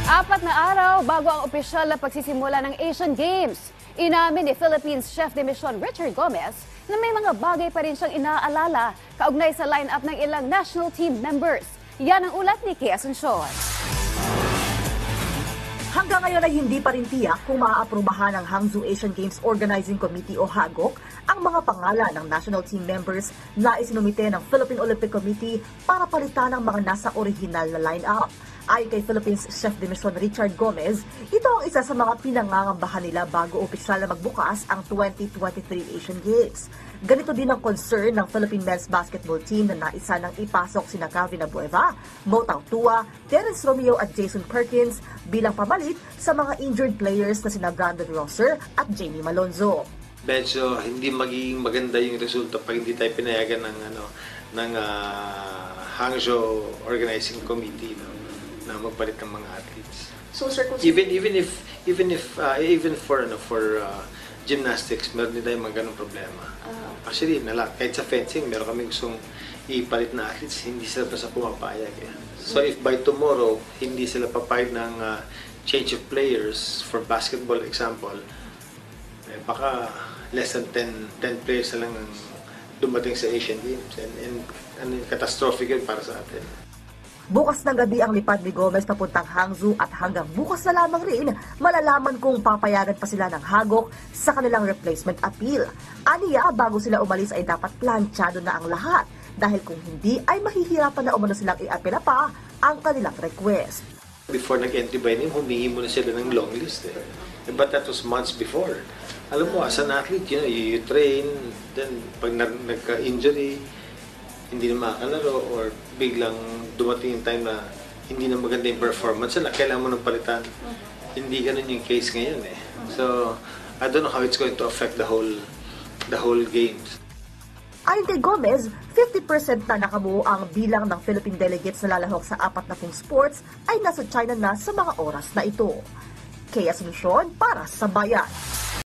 4 na araw bago ang opisyal na pagsisimula ng Asian Games. Inamin ni Philippines Chef de Mission Richard Gomez na may mga bagay pa rin siyang inaalala kaugnay sa line-up ng ilang national team members. Yan ang ulat ni Kay Asuncion. Hanggang ngayon ay hindi pa rin tiyak kung maaaprubahan ng Hangzhou Asian Games Organizing Committee o HAGOC ang mga pangalan ng national team members na isinumite ng Philippine Olympic Committee para palitan ang mga nasa original na line-up. Ayon kay Philippines Chef de Mission Richard Gomez, ito ang isa sa mga pinangangambahan nila bago opisyal na magbukas ang 2023 Asian Games. Ganito din ang concern ng Philippine Men's Basketball Team na naisa nang ipasok sina Calvin Abueva, Mo Tautua, Terence Romeo at Jason Perkins bilang pamalit sa mga injured players na sina Brandon Rosser at Jamie Malonzo. Medyo hindi magiging maganda yung resulta pag hindi tayo pinayagan ng Hangzhou Organizing Committee na magpalit ng mga athletes. So sir, even for gymnastics, meron din tayong mga ganong problema. Actually, kahit sa fencing, meron kami gustong ipalit na athletes, hindi sila basta pumapayag. So if by tomorrow, hindi sila papayag ng change of players, for basketball example, baka less than 10 players na lang ang dumating sa Asian Games. And catastrophic yun para sa atin. Bukas ng gabi ang lipad ni Gomez papuntang Hangzhou at hanggang bukas na lamang rin malalaman kung papayagan pa sila ng HAGOC sa kanilang replacement appeal. Aniya, bago sila umalis ay dapat planchado na ang lahat dahil kung hindi ay mahihirapan na umano silang i-apela pa ang kanilang request. Before nag-entry by name, humingi muna sila ng long list. But that was months before. Alam mo, as an athlete, you train, then pag nagka-injury, hindi na makakalaro or biglang dumating yung time na hindi na maganda yung performance nila, kailangan mo ng palitan. Hindi ganun yung case ngayon . So, I don't know how it's going to affect the whole games. Ayon kay Gomez, 50% na nakabuo ang bilang ng Philippine delegates na lalahok sa 40 sports ay nasa China na sa mga oras na ito. Kay Asuncion para sa Bayan.